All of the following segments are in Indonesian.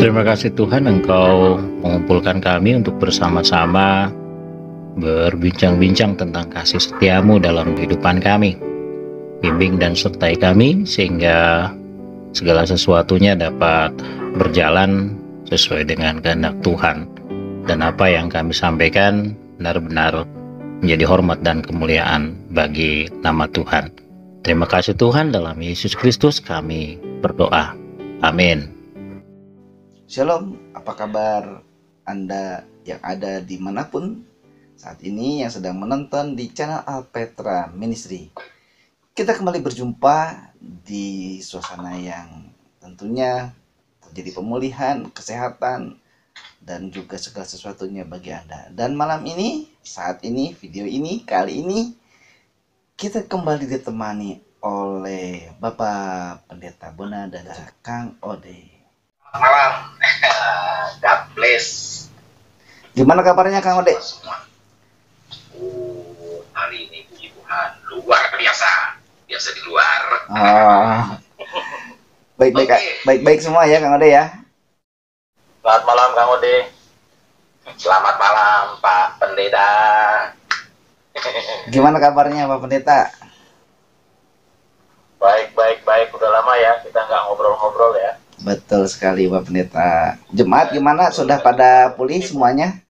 Terima kasih Tuhan, Engkau mengumpulkan kami untuk bersama-sama berbincang-bincang tentang kasih setiamu dalam kehidupan kami. Bimbing dan sertai kami sehingga segala sesuatunya dapat berjalan sesuai dengan kehendak Tuhan, dan apa yang kami sampaikan benar-benar menjadi hormat dan kemuliaan bagi nama Tuhan. Terima kasih Tuhan, dalam Yesus Kristus kami berdoa. Amin. Shalom, apa kabar Anda yang ada dimanapun saat ini yang sedang menonton di channel Alpetra Ministry. Kita kembali berjumpa di suasana yang tentunya terjadi pemulihan, kesehatan, dan juga segala sesuatunya bagi Anda. Dan malam ini, saat ini, video ini, kali ini kita kembali ditemani oleh Bapak Pendeta Bona dan Kang Ode. Malam, God bless. Gimana kabarnya Kang Ode? Hari ini puji Tuhan luar biasa, biasa di luar. Baik-baik semua ya Kang Ode ya. Selamat malam Kang Ode. Selamat malam Pak Pendeta. Gimana kabarnya Pak Pendeta? Baik. Udah lama ya kita nggak ngobrol-ngobrol ya. Betul sekali Pak Pendeta. Jemaat gimana? Sudah pada pulih semuanya?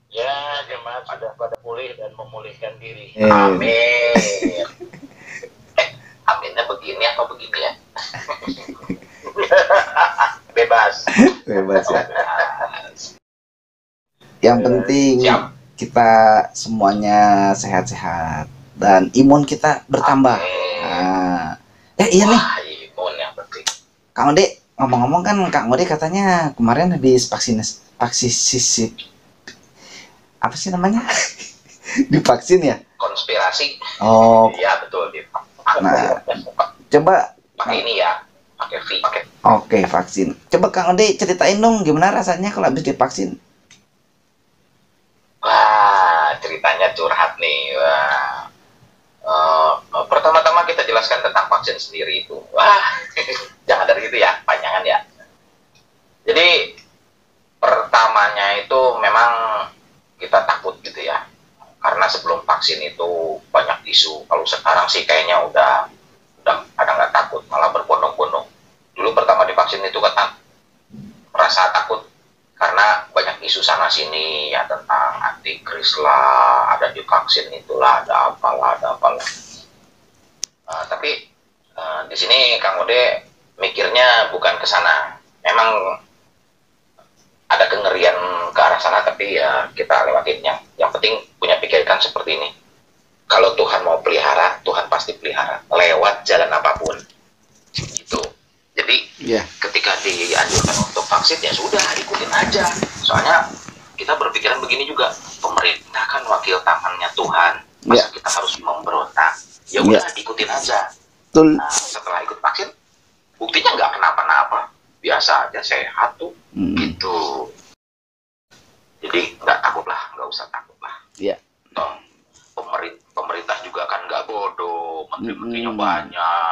Ya, jemaat sudah pada pulih dan memulihkan diri. Amin. Aminnya begini apa begini ya? Bebas ya. Yang penting kita semuanya sehat-sehat dan imun kita bertambah. Iya nih. Imun yang penting. Kang Ode, ngomong-ngomong kan Kang Ode katanya kemarin habis vaksin apa sih namanya? Divaksin ya? Konspirasi. Oh. Iya betul. Nah, coba pakai ini ya, pakai V. Oke, vaksin. Coba Kang Ode ceritain dong gimana rasanya kalau habis divaksin. Wah, ceritanya curhat nih. Pertama-tama kita jelaskan tentang vaksin sendiri itu. Wah, jangan dari itu ya, panjangan ya. Jadi pertamanya itu memang kita takut gitu ya, karena sebelum vaksin itu banyak isu. Kalau sekarang sih kayaknya udah ada nggak takut, malah berbondong-bondong. Dulu pertama divaksin itu kan merasa takut karena banyak isu sana sini ya, tentang antikris lah, ada divaksin itulah, ada apalah. Tapi di sini Kang Ode mikirnya bukan ke sana. Memang ada kengerian ke arah sana, tapi ya kita lewatin. Yang penting punya pikiran seperti ini. Kalau Tuhan mau pelihara, Tuhan pasti pelihara lewat jalan apapun. Gitu. Jadi ketika dianjurkan untuk vaksin ya sudah, ikutin aja. Soalnya kita berpikiran begini juga, pemerintah kan wakil tangannya Tuhan. Masa kita harus memberontak? Ya udah, ikutin aja. Nah, setelah ikut vaksin, buktinya nggak kenapa-napa, biasa aja, sehat tuh. Gitu. Jadi nggak usah takut lah. Iya. Pemerintah juga kan nggak bodoh, menteri-menterinya banyak,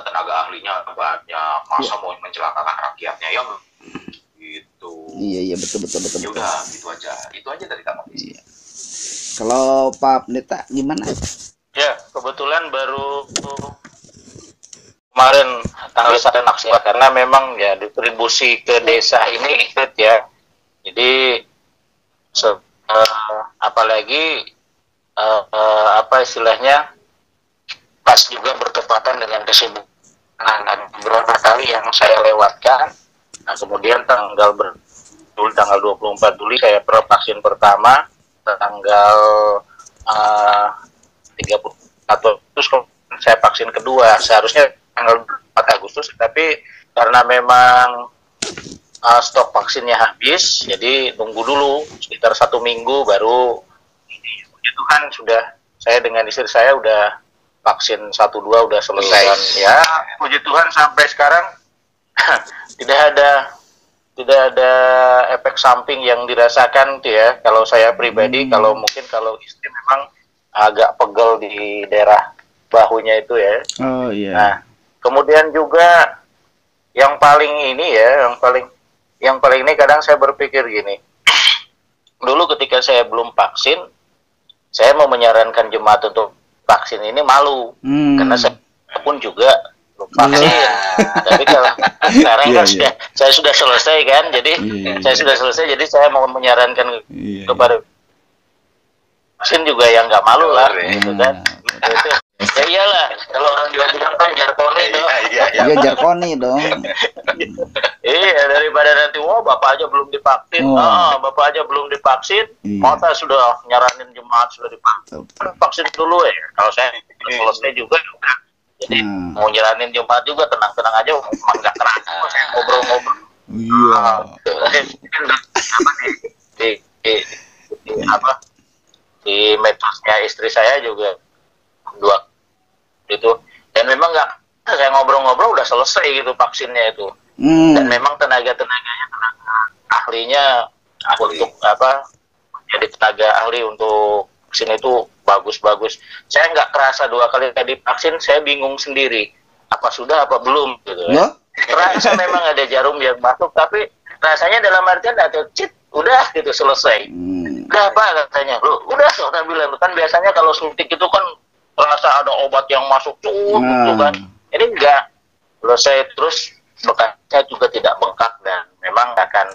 tenaga ahlinya banyak, masa mau mencelakakan rakyatnya ya? Gitu. Iya betul. Ya udah, itu aja dari kamu. Iya. Kalau Pak Pendeta gimana? Ya, kebetulan baru kemarin tanggal 1 Oktober, karena memang ya distribusi ke desa ini ikut ya. Jadi apalagi apa istilahnya, pas juga bertepatan dengan kesibukan beberapa kali yang saya lewatkan. Nah, kemudian tanggal 24 Juli saya vaksin pertama, tanggal 31 Agustus saya vaksin kedua, seharusnya tanggal 4 Agustus, tapi karena memang stok vaksinnya habis, jadi nunggu dulu sekitar 1 minggu baru ini. Puji Tuhan sudah, saya dengan istri saya udah vaksin 1-2 udah selesai. Dan ya puji Tuhan sampai sekarang tidak ada efek samping yang dirasakan ya. Kalau saya pribadi, kalau istri memang agak pegel di daerah bahunya itu ya. Oh iya. Nah, kemudian juga yang paling ini ya, yang paling ini kadang saya berpikir gini. Dulu ketika saya belum vaksin, saya mau menyarankan jemaat untuk vaksin ini malu, karena saya pun juga belum vaksin. Tapi kalau sekarang kan saya sudah selesai kan, jadi saya sudah selesai, jadi saya mau menyarankan kepada vaksin juga yang nggak malu lah, gitu kan. Itu. Ya iyalah, kalau orang Jawa bilang kan jarkoni dong. Iya jarkoni dong. Iya, daripada nanti bapak aja belum divaksin, bapak aja belum divaksin, masa sudah nyaranin jemaat sudah divaksin. Vaksin dulu ya. Kalau saya selesai juga. Jadi mau nyaranin jemaat juga tenang-tenang aja, nggak kerasa, saya ngobrol-ngobrol. Iya. Di medsosnya istri saya juga dua itu, dan memang nggak, saya ngobrol-ngobrol udah selesai gitu vaksinnya itu. Dan memang tenaga-tenaganya, tenaga ahlinya untuk jadi tenaga ahli untuk vaksin itu bagus-bagus. Saya nggak kerasa 2 kali tadi vaksin, saya bingung sendiri apa sudah apa belum gitu ya. Terasa memang ada jarum yang masuk, tapi rasanya dalam artian ada cit, udah gitu selesai. Udah apa katanya, lu udah dokter bilang kan biasanya kalau suntik itu kan terasa ada obat yang masuk gitu kan. Ini enggak, selesai, terus bekasnya juga tidak bengkak, dan memang akan,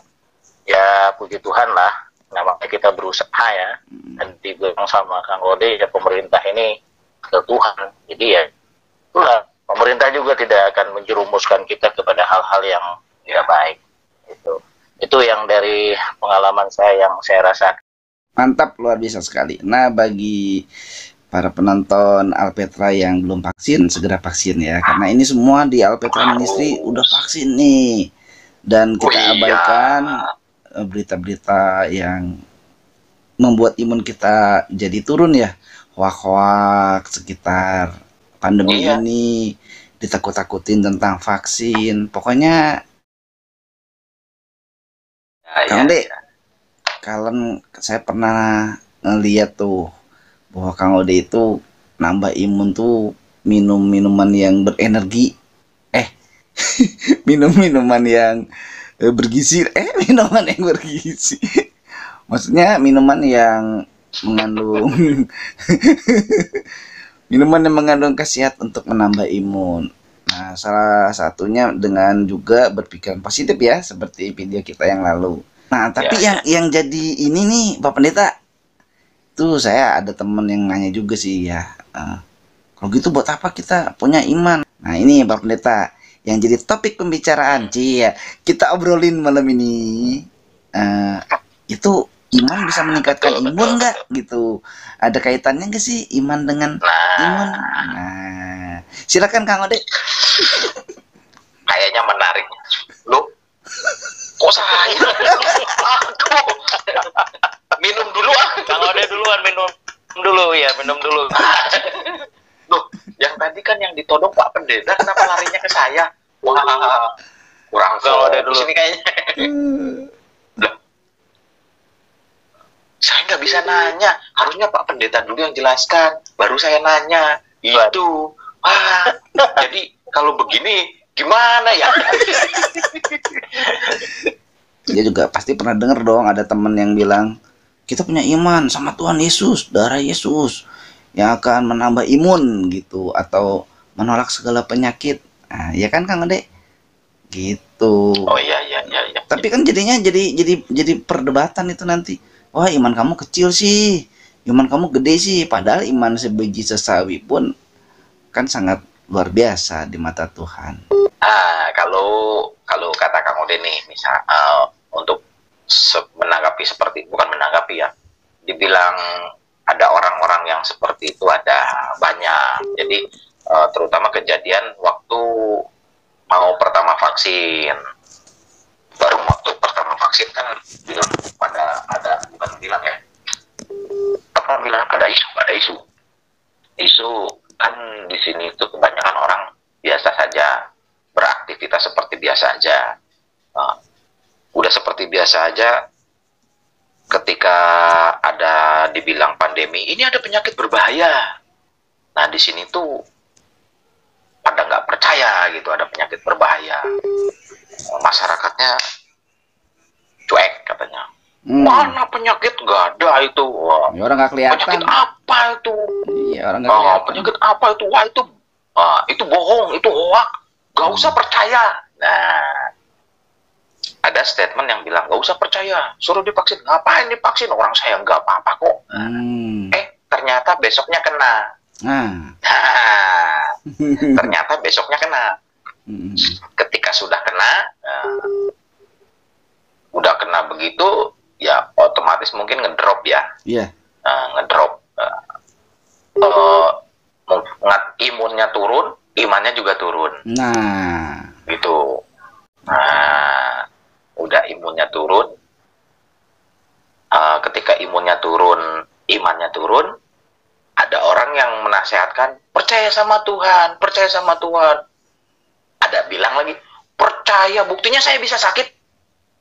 ya puji Tuhan lah, namanya kita berusaha ya, dan dibilang sama Kang Ode ya, pemerintah ini ke Tuhan, jadi ya itulah, pemerintah juga tidak akan menjerumuskan kita kepada hal-hal yang tidak baik. Itu yang dari pengalaman saya yang saya rasakan. Mantap, luar biasa sekali. Nah, bagi para penonton Alpetra yang belum vaksin, segera vaksin ya, karena ini semua di Alpetra Ministry udah vaksin nih, dan kita abaikan berita-berita yang membuat imun kita jadi turun ya, hoak-hoak sekitar pandemi ini, ditakut-takutin tentang vaksin, pokoknya Kang Ode, kalian, saya pernah ngeliat tuh bahwa Kang Ode itu nambah imun tuh minum minuman yang berenergi, minum minuman yang bergizi, minuman yang bergizi, maksudnya minuman yang mengandung minuman yang mengandung khasiat untuk menambah imun. Nah, salah satunya dengan juga berpikiran positif ya, seperti video kita yang lalu. Nah, tapi yang jadi ini nih Pak Pendeta, tuh saya ada temen yang nanya juga sih ya, kalau gitu buat apa kita punya iman? Nah ini Pak Pendeta yang jadi topik pembicaraan kita obrolin malam ini, itu iman bisa meningkatkan imun nggak gitu? Ada kaitannya nggak sih iman dengan imun? Nah silakan Kang Ode. Kayaknya menarik. Loh, kok saya? Aduh. Minum dulu Kang Ode duluan, minum dulu. Loh, yang tadi kan yang ditodong Pak Pendeta, kenapa larinya ke saya? Wah, kurang Kang Ode dulu sini kayaknya. Loh, saya nggak bisa nanya, harusnya Pak Pendeta dulu yang jelaskan, baru saya nanya. Itu, jadi kalau begini gimana ya? Dia juga pasti pernah dengar dong, ada teman yang bilang, kita punya iman sama Tuhan Yesus, darah Yesus yang akan menambah imun gitu, atau menolak segala penyakit. Nah, ya kan Kang Ade? Gitu. Oh iya. Tapi kan jadinya jadi perdebatan itu nanti. Wah, iman kamu kecil sih, iman kamu gede sih, padahal iman sebiji sesawi pun kan sangat luar biasa di mata Tuhan. Kalau kata Kang Ode nih, misal untuk menanggapi seperti, bukan menanggapi ya, dibilang ada orang-orang yang seperti itu ada banyak. Jadi terutama kejadian waktu mau pertama vaksin, baru waktu pertama vaksin kan bilang ada isu kan di sini itu kebanyakan orang biasa saja beraktivitas seperti biasa aja. Udah seperti biasa aja, ketika ada dibilang pandemi, ini ada penyakit berbahaya. Nah di sini tuh pada nggak percaya gitu ada penyakit berbahaya. penyakit nggak ada itu. Wah, Ya, orang nggak kelihatan. penyakit apa itu? Iya, orang nggak kelihatan. Penyakit apa itu? Wah, itu bohong, itu hoak. Gak usah percaya. Nah, ada statement yang bilang gak usah percaya, suruh divaksin. Ngapain divaksin? Orang saya nggak apa-apa kok. Ternyata besoknya kena. Nah, ternyata besoknya kena. Ketika sudah kena, udah kena begitu, ya otomatis mungkin ngedrop ya. Iya. Ngedrop. Imunnya turun, imannya juga turun. Nah, Gitu. Nah, udah imunnya turun. Ketika imunnya turun, imannya turun, ada orang yang menasehatkan, percaya sama Tuhan, percaya sama Tuhan. Ada bilang lagi, percaya, buktinya saya bisa sakit.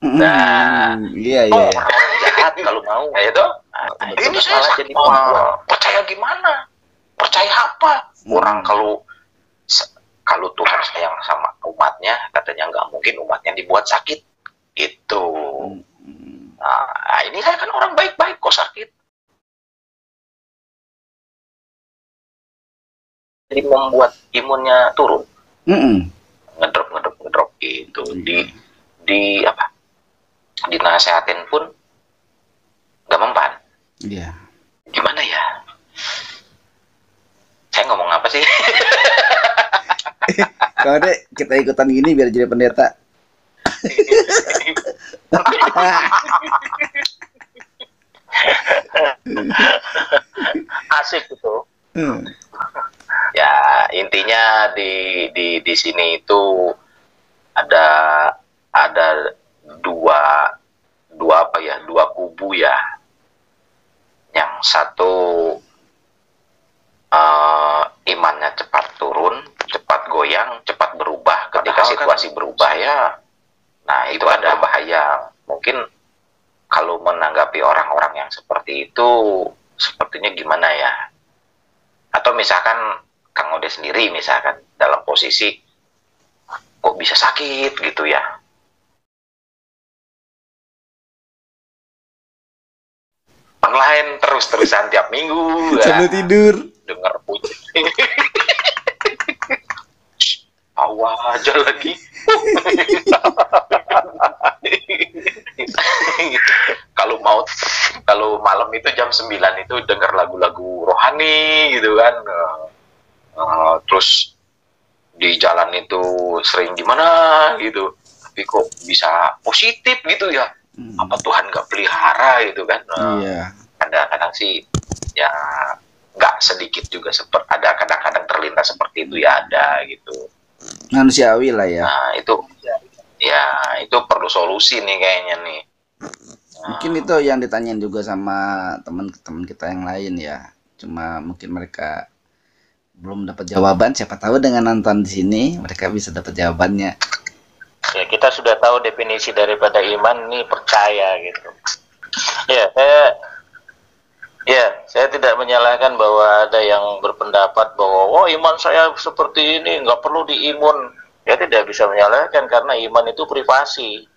Nah, iya. orang jahat kalau mau, itu. Ini saya sakit. jadi Percaya gimana? Percaya apa? Orang kalau Tuhan sayang sama umatnya, katanya nggak mungkin umatnya dibuat sakit. Gitu. Nah, ini saya kan orang baik-baik kok sakit. Jadi membuat imunnya turun. Ngedrop gitu. Di apa? Dinasehatin pun nggak mempan. Iya. Gimana ya? Saya ngomong apa sih? Kalau deh kita ikutan gini biar jadi pendeta. Asik gitu. Ya, intinya di sini itu ada dua kubu ya. Yang satu imannya cepat turun, cepat goyang, cepat berubah. Ketika situasi berubah ya, nah itu ada bahaya. Mungkin kalau menanggapi orang-orang yang seperti itu, sepertinya gimana ya? Atau misalkan Kang Ode sendiri misalkan dalam posisi kok bisa sakit gitu ya? Online terus-terusan tiap minggu. Sambil tidur. Dengar bunyi. Awas aja lagi. Kalau malam itu jam 9 itu dengar lagu-lagu rohani gitu kan. Terus di jalan itu sering gimana gitu. Tapi kok bisa positif gitu ya? Apa Tuhan nggak pelihara gitu kan? Iya. Kadang-kadang sih ya nggak sedikit juga ada kadang-kadang terlintas seperti itu ya, ada gitu. Manusiawi lah ya. Nah itu perlu solusi nih kayaknya nih. Mungkin itu yang ditanyain juga sama teman-teman kita yang lain ya. Cuma mungkin mereka belum dapat jawaban. Siapa tahu dengan nonton di sini mereka bisa dapat jawabannya. Ya, kita sudah tahu definisi daripada iman ini percaya gitu. Saya tidak menyalahkan bahwa ada yang berpendapat bahwa iman saya seperti ini nggak perlu diimun. Ya tidak bisa menyalahkan karena iman itu privasi,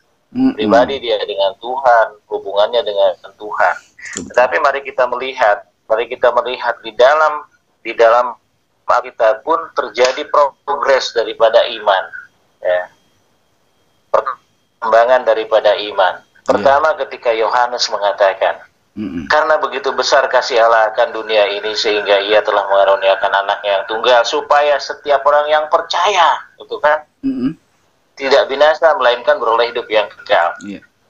pribadi dia dengan Tuhan, hubungannya dengan Tuhan. Tetapi mari kita melihat di dalam kita pun terjadi progres daripada iman. Ya. Perkembangan daripada iman. Pertama ketika Yohanes mengatakan, karena begitu besar kasih Allah akan dunia ini sehingga ia telah mengaruniakan anaknya yang tunggal supaya setiap orang yang percaya, itu kan, tidak binasa melainkan beroleh hidup yang kekal.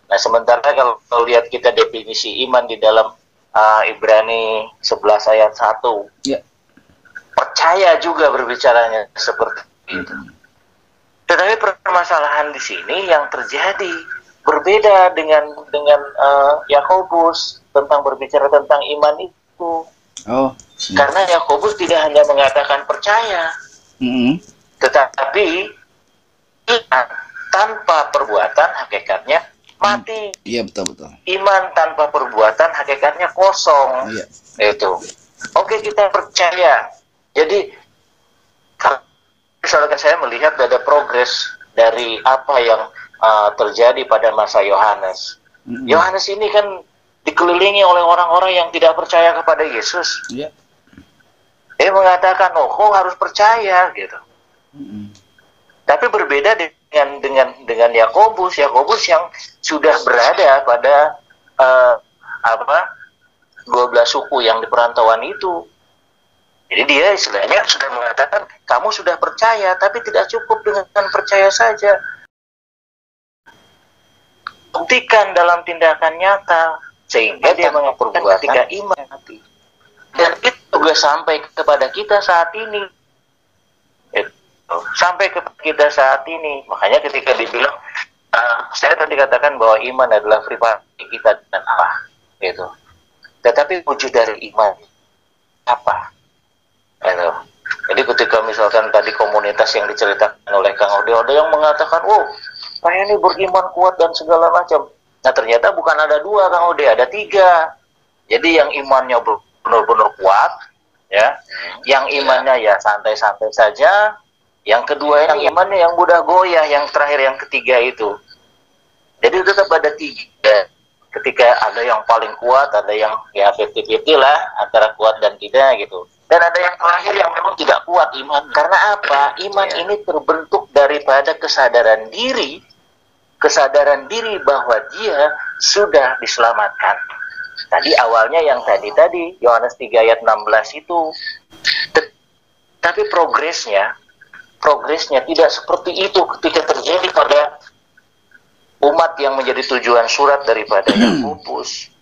Nah sementara kalau lihat kita definisi iman di dalam Ibrani 11 ayat 1, percaya juga berbicaranya seperti itu. Tetapi permasalahan di sini yang terjadi berbeda dengan Yakobus tentang berbicara tentang iman itu. Karena Yakobus tidak hanya mengatakan percaya, tetapi tanpa perbuatan hakikatnya mati. Iya betul. Iman tanpa perbuatan hakikatnya kosong. Itu. Oke, kita percaya. Jadi misalkan saya melihat ada progres dari apa yang terjadi pada masa Yohanes. Yohanes ini kan dikelilingi oleh orang-orang yang tidak percaya kepada Yesus. Iya. Dia mengatakan, oh, kau harus percaya gitu. Tapi berbeda dengan Yakobus yang sudah berada pada 12 suku yang di perantauan itu. Jadi dia istilahnya sudah mengatakan, kamu sudah percaya, tapi tidak cukup dengan percaya saja. Buktikan dalam tindakan nyata, sehingga dia mengatakan ketika iman mati. Dan itu juga sampai kepada kita saat ini. Sampai kepada kita saat ini. Makanya ketika dibilang, saya tadi katakan bahwa iman adalah privasi kita dengan Allah. Gitu. Tetapi wujud dari iman apa? Gitu. Jadi ketika misalkan tadi komunitas yang diceritakan oleh Kang Ode, ada yang mengatakan, oh, saya ini beriman kuat dan segala macam. Nah ternyata bukan ada 2 Kang Ode, ada 3. Jadi yang imannya benar-benar kuat, ya, yang imannya ya santai-santai saja. Yang kedua yang imannya yang mudah goyah, yang terakhir yang ketiga itu. Jadi tetap ada 3. Ketika ada yang paling kuat, ada yang ya 50-50 lah antara kuat dan tidak gitu. Dan ada yang terakhir yang memang tidak kuat iman. Karena apa? Iman ini terbentuk daripada kesadaran diri bahwa dia sudah diselamatkan. Tadi awalnya yang tadi Yohanes 3 ayat 16 itu. Tapi progresnya tidak seperti itu ketika terjadi pada umat yang menjadi tujuan surat daripada Yakobus.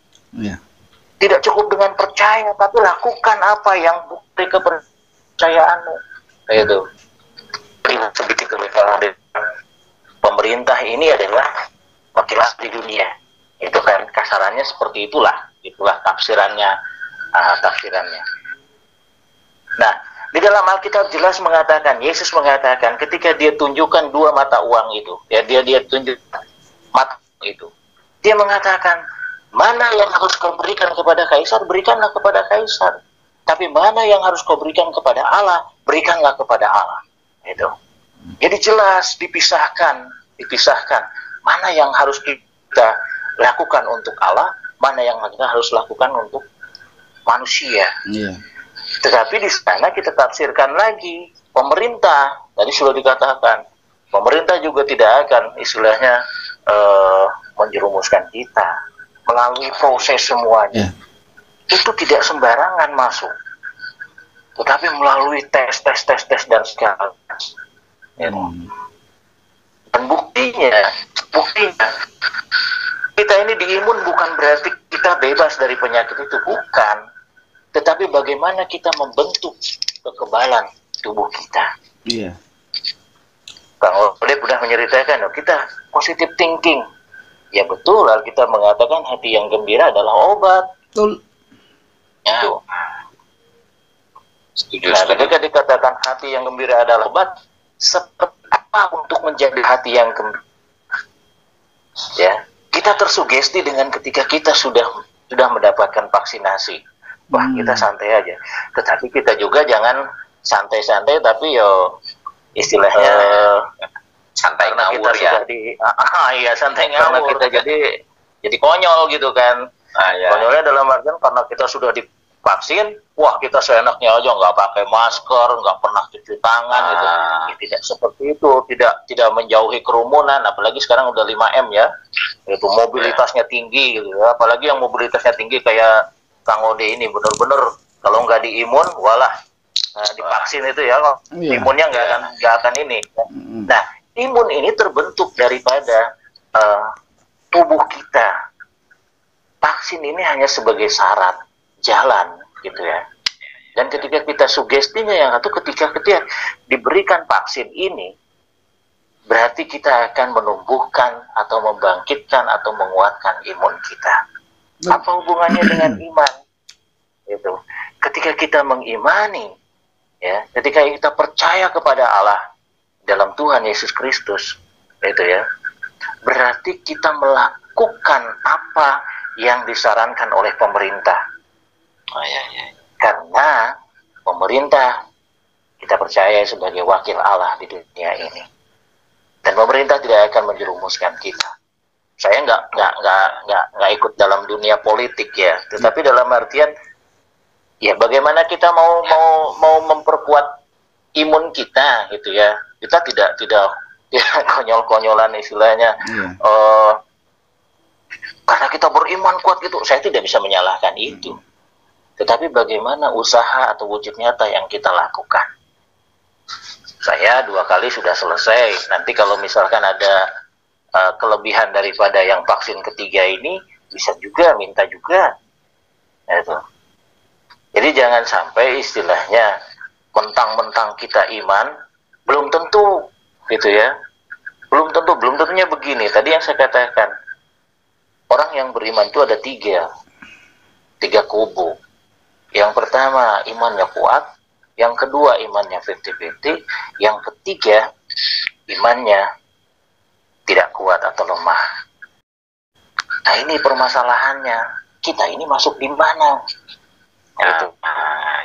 Tidak cukup dengan percaya, tapi lakukan apa yang bukti kepercayaanmu. Itu. Sedikit lebih pemerintah ini adalah wakil di dunia. Itu kan kasarannya seperti itulah tafsirannya. Nah, di dalam Alkitab jelas mengatakan, Yesus mengatakan ketika dia tunjukkan 2 mata uang itu, ya dia tunjuk mata itu. Dia mengatakan, mana yang harus kau berikan kepada Kaisar, berikanlah kepada Kaisar. Tapi mana yang harus kau berikan kepada Allah, berikanlah kepada Allah. Itu. Jadi jelas dipisahkan. Mana yang harus kita lakukan untuk Allah, mana yang kita harus lakukan untuk manusia. Tetapi di sana kita tafsirkan lagi, pemerintah, tadi sudah dikatakan, pemerintah juga tidak akan istilahnya menjerumuskan kita melalui proses semuanya. Itu tidak sembarangan masuk, tetapi melalui tes dan segala dan buktinya kita ini diimun bukan berarti kita bebas dari penyakit itu, bukan, tetapi bagaimana kita membentuk kekebalan tubuh kita. Kang Oleh sudah menceritakan, kita positive thinking. Ya betul, kita mengatakan hati yang gembira adalah obat. Betul. Ya. Nah, ketika dikatakan hati yang gembira adalah obat, seperti apa untuk menjadi hati yang gembira? Ya, kita tersugesti dengan ketika kita sudah mendapatkan vaksinasi. Wah, kita santai aja. Tetapi kita juga jangan santai-santai, tapi istilahnya santai ngawur ya. Iya, santai ngawur. Karena kita jadi konyol gitu kan. Konyolnya dalam artian karena kita sudah divaksin, wah kita seenaknya aja nggak pakai masker, nggak pernah cuci tangan gitu. Ya, tidak seperti itu, tidak menjauhi kerumunan, apalagi sekarang udah 5M ya. Itu mobilitasnya tinggi gitu ya. Apalagi yang mobilitasnya tinggi kayak Kang Ode ini benar-benar kalau nggak diimun, walah divaksin itu ya, imunnya nggak akan ini. Nah, imun ini terbentuk daripada tubuh kita. Vaksin ini hanya sebagai syarat jalan, gitu ya. Dan ketika kita sugestinya yang satu, ketika diberikan vaksin ini, berarti kita akan menumbuhkan atau membangkitkan atau menguatkan imun kita. Apa hubungannya dengan iman? Itu. Ketika kita mengimani, ya, ketika kita percaya kepada Allah dalam Tuhan Yesus Kristus, itu ya, berarti kita melakukan apa yang disarankan oleh pemerintah. Karena pemerintah kita percaya sebagai wakil Allah di dunia ini, dan pemerintah tidak akan menjerumuskan kita. saya nggak ikut dalam dunia politik ya, tetapi dalam artian ya bagaimana kita mau memperkuat imun kita gitu ya. Kita tidak konyol-konyolan istilahnya. Karena kita beriman kuat gitu, saya tidak bisa menyalahkan itu. Tetapi bagaimana usaha atau wujud nyata yang kita lakukan? Saya 2 kali sudah selesai. Nanti kalau misalkan ada kelebihan daripada yang vaksin ketiga ini, bisa juga minta juga. Itu. Jadi jangan sampai istilahnya mentang-mentang kita iman, belum tentu gitu ya. Belum tentunya begini. Tadi yang saya katakan, orang yang beriman itu ada 3 kubu. Yang pertama imannya kuat, yang kedua imannya 50-50, yang ketiga imannya tidak kuat atau lemah. Nah ini permasalahannya, kita ini masuk di mana? Gitu.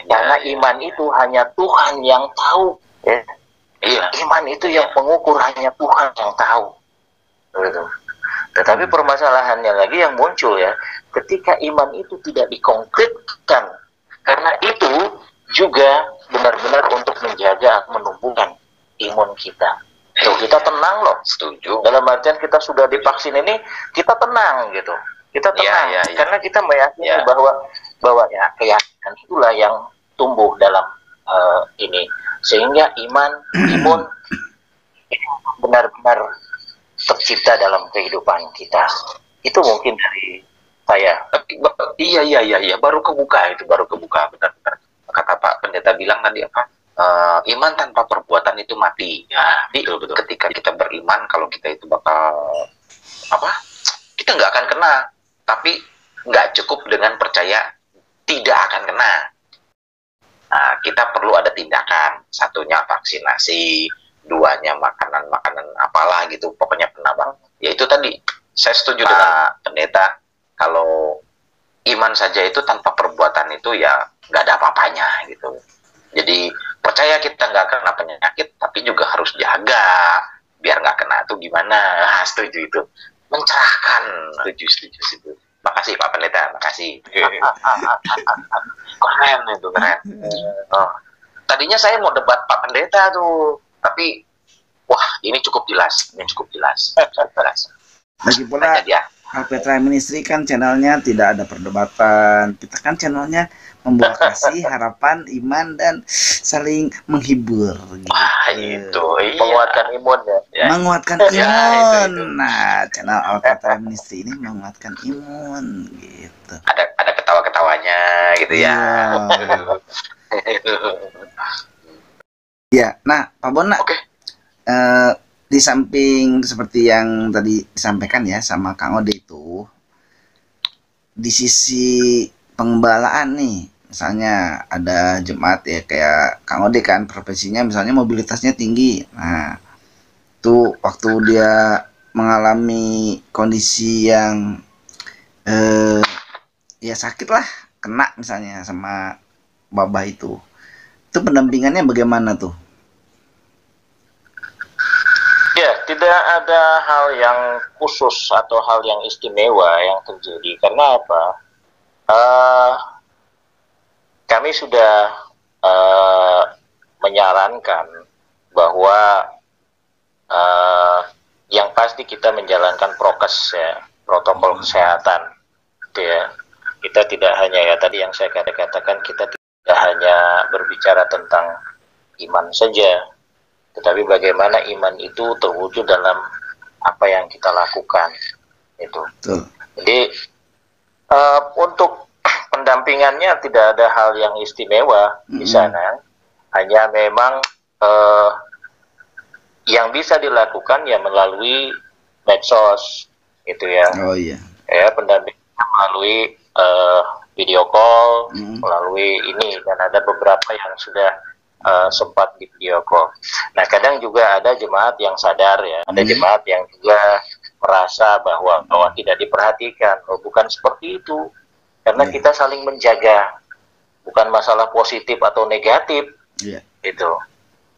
Karena iman itu hanya Tuhan yang tahu. Iman itu yang pengukur hanya Tuhan yang tahu. Gitu. Tetapi permasalahannya lagi yang muncul ya, ketika iman itu tidak dikonkretkan, karena itu juga benar-benar untuk menjaga, menumbuhkan imun kita. Loh, kita tenang loh. Setuju. Dalam artian kita sudah divaksin ini, kita tenang gitu. Kita tenang karena kita meyakini bahwa ya keyakinan itulah yang tumbuh dalam ini, sehingga imun benar-benar tercipta dalam kehidupan kita. Itu mungkin dari saya. Iya, baru kebuka benar-benar. Kata Pak Pendeta bilang tadi apa? Iman tanpa perbuatan itu mati. Ya, betul. Ketika kita beriman, kalau kita itu bakal kita nggak akan kena. Tapi nggak cukup dengan percaya tidak akan kena. Nah, kita perlu ada tindakan. Satunya vaksinasi, 2nya makanan apalah gitu, pokoknya penambang. Ya itu tadi, saya setuju dengan pendeta. Kalau iman saja itu tanpa perbuatan itu ya nggak ada apa-apanya gitu. Jadi percaya kita nggak kena penyakit, tapi juga harus jaga biar nggak kena itu gimana. Setuju itu, mencerahkan. Setuju. Makasih Pak Pendeta, makasih. Keren itu, keren. Tadinya saya mau debat Pak Pendeta tuh, tapi wah ini cukup jelas. Lagi pula Alpetra Ministry kan channelnya tidak ada perdebatan. Kita kan channelnya membawa kasih, harapan, iman, dan saling menghibur gitu. Wah itu, Menguatkan imun ya. Menguatkan imun. Nah, channel Alpetra Ministry ini menguatkan imun gitu. Ada ketawa-ketawanya gitu ya. Ya, nah Pak Bona. Oke. Di samping seperti yang tadi disampaikan ya sama Kang Ode itu, di sisi pengembalaan nih, misalnya ada jemaat ya kayak Kang Ode kan profesinya misalnya mobilitasnya tinggi. Nah, itu waktu dia mengalami kondisi yang ya sakit lah, kena misalnya sama wabah itu pendampingannya bagaimana tuh? Ya, tidak ada hal yang khusus atau hal yang istimewa yang terjadi. Karena apa? Kami sudah menyarankan bahwa yang pasti kita menjalankan prokes ya, protokol kesehatan. Gitu ya. Kita tidak hanya ya tadi yang saya katakan, kita tidak hanya berbicara tentang iman saja, tetapi bagaimana iman itu terwujud dalam apa yang kita lakukan itu. Jadi untuk pendampingannya tidak ada hal yang istimewa di sana, hanya memang yang bisa dilakukan ya melalui medsos gitu ya. Oh iya. Ya pendampingan melalui video call, melalui ini, dan ada beberapa yang sudah sempat di video call. Nah kadang juga ada jemaat yang sadar ya, ada jemaat yang juga merasa bahwa tidak diperhatikan. Oh, bukan seperti itu, karena kita saling menjaga, bukan masalah positif atau negatif itu.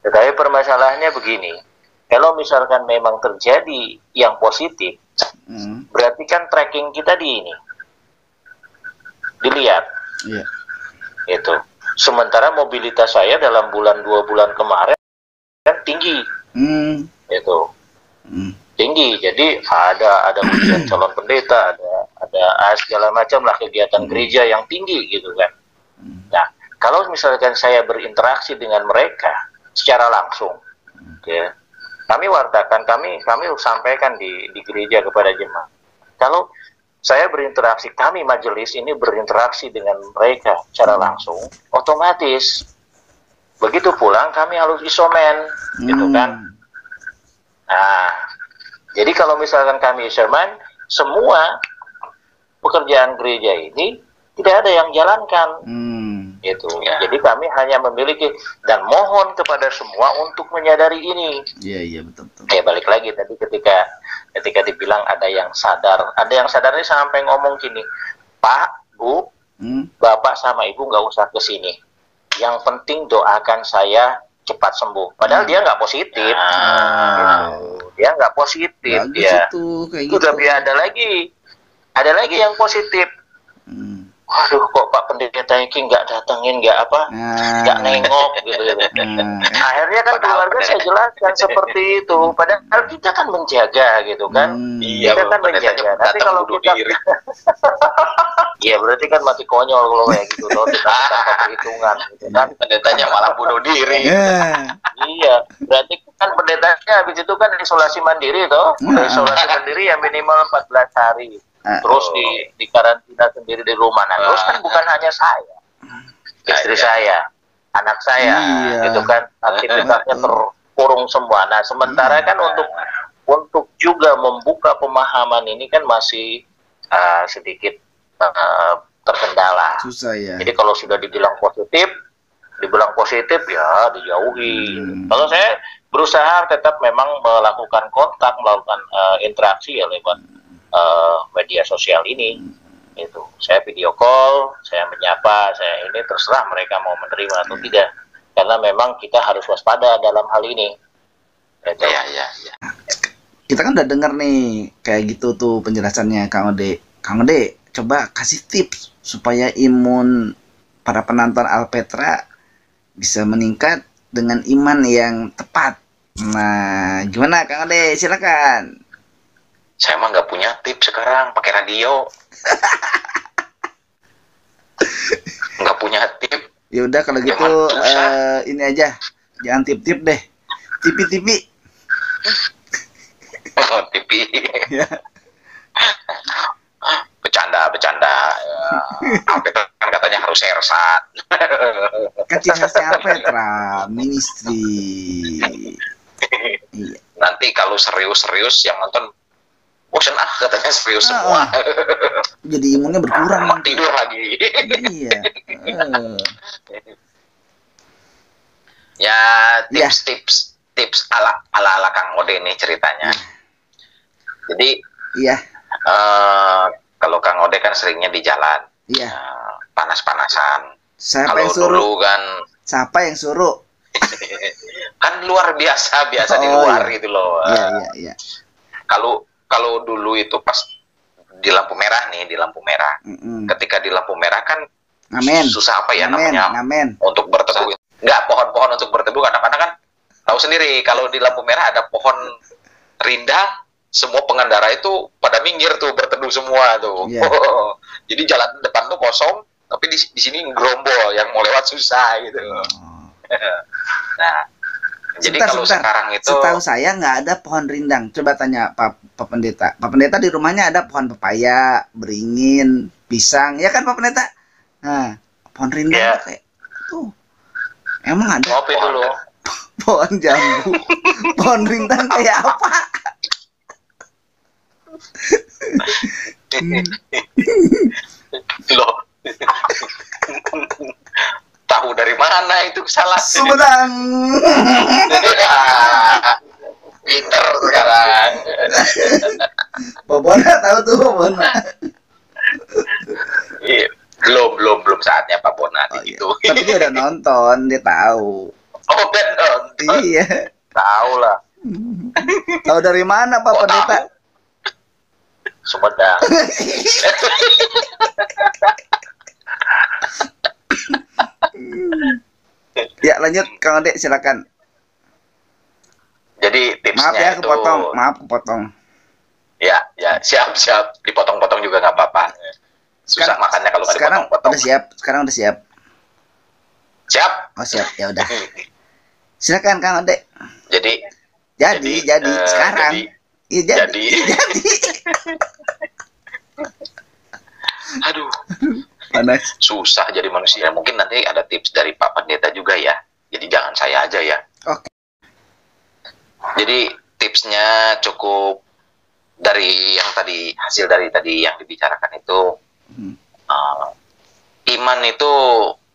Tetapi permasalahannya begini, kalau misalkan memang terjadi yang positif, berarti kan tracking kita di ini. Dilihat. Iya. Itu. Sementara mobilitas saya dalam 2 bulan kemarin kan tinggi. Itu. Tinggi. Jadi ada ujian calon pendeta, ada segala macam lah kegiatan gereja yang tinggi gitu kan. Nah, kalau misalkan saya berinteraksi dengan mereka secara langsung, ya, kami wartakan, kami sampaikan di gereja kepada jemaat. Kalau saya berinteraksi, kami majelis ini berinteraksi dengan mereka secara langsung, otomatis begitu pulang kami harus isoman, gitu kan. Nah, jadi kalau misalkan kami isoman, semua pekerjaan gereja ini tidak ada yang jalankan, gitu. Ya. Jadi kami hanya memiliki dan mohon kepada semua untuk menyadari ini. Iya betul. Balik lagi tadi ketika dibilang ada yang sadar ini sampai ngomong gini, Pak, Bu, Bapak sama Ibu nggak usah ke sini. Yang penting doakan saya cepat sembuh. Padahal dia nggak positif. Dia nggak positif. Dia itu tapi ada lagi yang positif. Waduh, kok Pak Pendeta Iki nggak datengin, nggak nengok gitu. Akhirnya kan keluarga saya jelaskan seperti itu. Padahal kita kan menjaga gitu kan. Kita kan menjaga. Tapi kalau kita, iya berarti kan mati konyol kalau kayak gitu loh. Kita tanpa perhitungan gitu kan. Pendetanya malah bunuh diri. Iya, berarti kan pendetanya habis itu kan isolasi mandiri toh. Isolasi mandiri yang minimal 14 hari. Terus di karantina sendiri di rumah. Nah, terus kan bukan hanya saya, istri saya, anak saya, gitu kan, aktivitasnya terkurung semua. Nah, sementara kan untuk juga membuka pemahaman ini kan masih sedikit terkendala. Susah ya. Jadi kalau sudah dibilang positif ya dijauhi. Kalau saya berusaha tetap memang melakukan kontak, melakukan interaksi ya lewat media sosial ini. Itu saya video call, saya menyapa, saya ini terserah mereka mau menerima atau tidak, karena memang kita harus waspada dalam hal ini. Iya. Kita kan udah denger nih kayak gitu tuh penjelasannya Kang Ode. Kang Ode, coba kasih tips supaya imun para penonton Alpetra bisa meningkat dengan iman yang tepat. Nah, gimana Kang Ode? Silakan. Saya mah nggak punya tips sekarang, pakai radio. Nggak punya tips. Ya udah kalau gitu ini aja, jangan tip-tip deh, tipi-tipi. Oh, TV. Ya. Bercanda. Alpetra kan katanya harus sersat. Kan ciri khasnya Alpetra Ministry. Iya. Nanti kalau serius yang nonton bosan katanya serius semua. Jadi imunnya berkurang. Tidur lagi. Iya. Ya tips ala Kang Ode ini ceritanya. Jadi kalau Kang Ode kan seringnya di jalan. Iya. Panas-panasan. Siapa yang suruh? Dulu kan. Siapa yang suruh? Kan luar biasa di luar gitu loh. Iya. Kalau dulu itu pas di lampu merah. Ketika di lampu merah kan susah apa ya namanya untuk berteduh. Enggak, pohon-pohon untuk berteduh kadang-kadang kan tahu sendiri kalau di lampu merah ada pohon rindang, semua pengendara itu pada minggir tuh berteduh semua tuh. Yeah. Jadi jalan depan tuh kosong, tapi di sini gerombol yang mau lewat susah gitu. Nah, jadi kalau sekarang itu setahu saya nggak ada pohon rindang. Coba tanya Pak Pendeta. Pak Pendeta di rumahnya ada pohon pepaya, beringin, pisang, ya kan Pak Pendeta? Nah, pohon rindang tuh kayak tuh. Emang ada? Ngopi dulu. Pohon jambu. Pohon rindang kayak apa? Loh. Tahu dari mana itu salah? Sumedang. Pinter sekarang. Babona tahu tuh Babona. Iya, belum saatnya Pak Bona gitu. Tapi dia udah nonton, dia tahu. Oh, udah nonton. Iya. Tahu lah. Tahu dari mana Pak Pendeta? Sumedang. Ya lanjut Kang Ode, silakan. Jadi tipsnya Maaf ya itu, kepotong, maaf kepotong. ya siap dipotong-potong juga nggak apa-apa. Susah makannya kalau nggak sekarang dipotong-potong. udah siap, sekarang udah siap. Siap. Oh siap, ya udah. Silakan Kang Ode. Jadi Sekarang. Iya jadi. Aduh, panas. susah jadi manusia. Mungkin nanti ada tips dari Pak Pendeta juga ya. Jadi jangan saya aja ya. Oke. Jadi tipsnya cukup dari yang tadi, hasil dari tadi yang dibicarakan itu, iman itu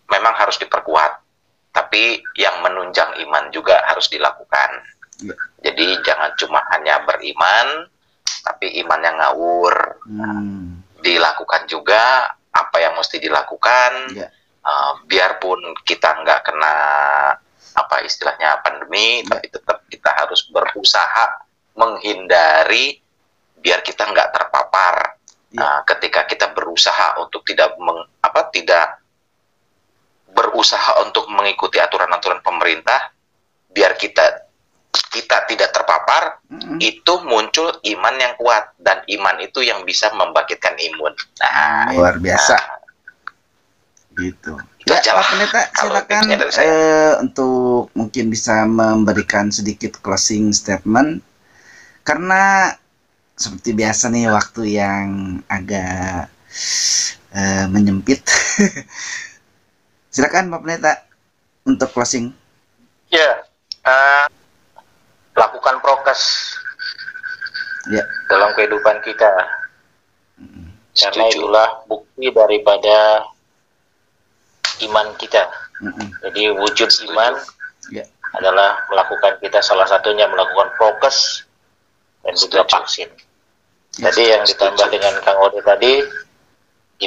memang harus diperkuat, tapi yang menunjang iman juga harus dilakukan. Ya. Jadi jangan cuma hanya beriman, tapi imannya ngawur. Dilakukan juga apa yang mesti dilakukan. Ya. Biarpun kita nggak kena apa istilahnya pandemi, tapi tetap kita harus berusaha menghindari biar kita nggak terpapar. Ketika kita berusaha untuk tidak berusaha untuk mengikuti aturan-aturan pemerintah, biar kita tidak terpapar, itu muncul iman yang kuat, dan iman itu yang bisa membangkitkan imun. Nah, luar biasa. Gitu. Ya, Pak Pendeta, silakan untuk mungkin bisa memberikan sedikit closing statement, karena seperti biasa nih waktu yang agak menyempit. Silakan Pak Pendeta untuk closing. Ya, lakukan prokes dalam kehidupan kita, karena itulah bukti daripada iman kita. Jadi wujud iman adalah melakukan, kita salah satunya melakukan prokes dan juga vaksin. Jadi yang ditambah dengan Kang Ode tadi,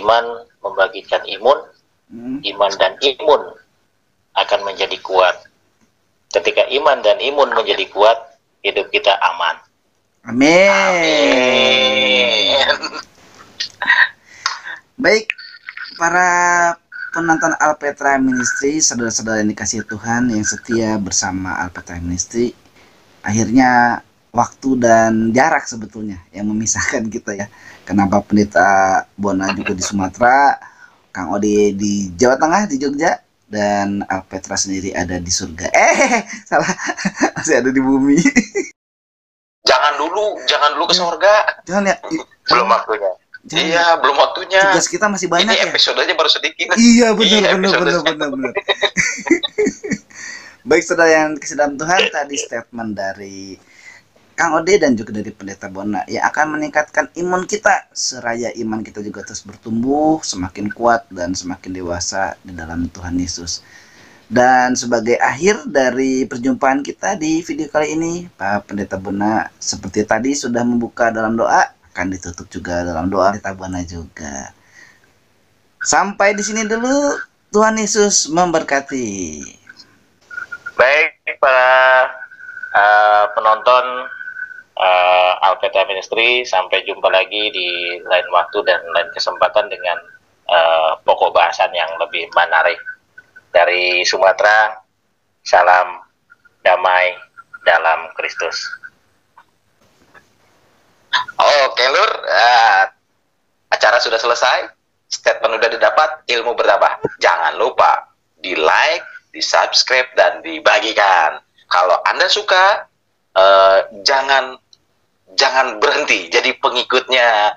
iman membangkitkan imun, iman dan imun akan menjadi kuat. Ketika iman dan imun menjadi kuat, hidup kita aman. Amin. Baik, para penonton Alpetra Ministry, saudara-saudara yang dikasihi Tuhan yang setia bersama Alpetra Ministry, akhirnya waktu dan jarak sebetulnya yang memisahkan kita ya. Kenapa Pendeta Bona juga di Sumatera, Kang Ode di Jawa Tengah, di Jogja, dan Alpetra sendiri ada di surga. Salah, masih ada di bumi. Jangan dulu ke surga. Jangan ya. Belum waktunya. Iya, belum waktunya. Tugas kita masih banyak. Ini episodenya baru sedikit. Iya, benar. Baik, saudara yang dikasihi dalam Tuhan, tadi statement dari Kang Ode dan juga dari Pendeta Bona yang akan meningkatkan imun kita, seraya iman kita juga terus bertumbuh, semakin kuat dan semakin dewasa di dalam Tuhan Yesus. Dan sebagai akhir dari perjumpaan kita di video kali ini, Pak Pendeta Bona seperti tadi sudah membuka dalam doa, akan ditutup juga dalam doa Pendeta Bona juga. Sampai di sini dulu, Tuhan Yesus memberkati. Baik, para penonton Alpetra Ministry, sampai jumpa lagi di lain waktu dan lain kesempatan dengan pokok bahasan yang lebih menarik. Dari Sumatera, salam damai dalam Kristus. Oke Lur, acara sudah selesai, statement udah didapat, ilmu bertambah. Jangan lupa di like, di subscribe, dan dibagikan. Kalau Anda suka, jangan berhenti jadi pengikutnya,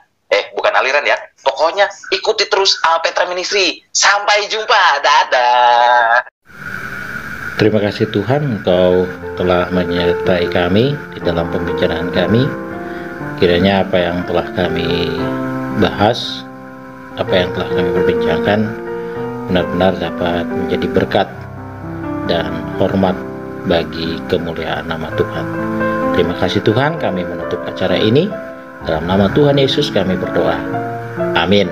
bukan aliran ya, pokoknya ikuti terus Alpetra Ministry. Sampai jumpa, dadah. Terima kasih Tuhan, Engkau telah menyertai kami di dalam pembicaraan kami. Kiranya apa yang telah kami bahas, apa yang telah kami perbincangkan, benar-benar dapat menjadi berkat dan hormat bagi kemuliaan nama Tuhan. Terima kasih Tuhan, kami menutup acara ini. Dalam nama Tuhan Yesus kami berdoa. Amin.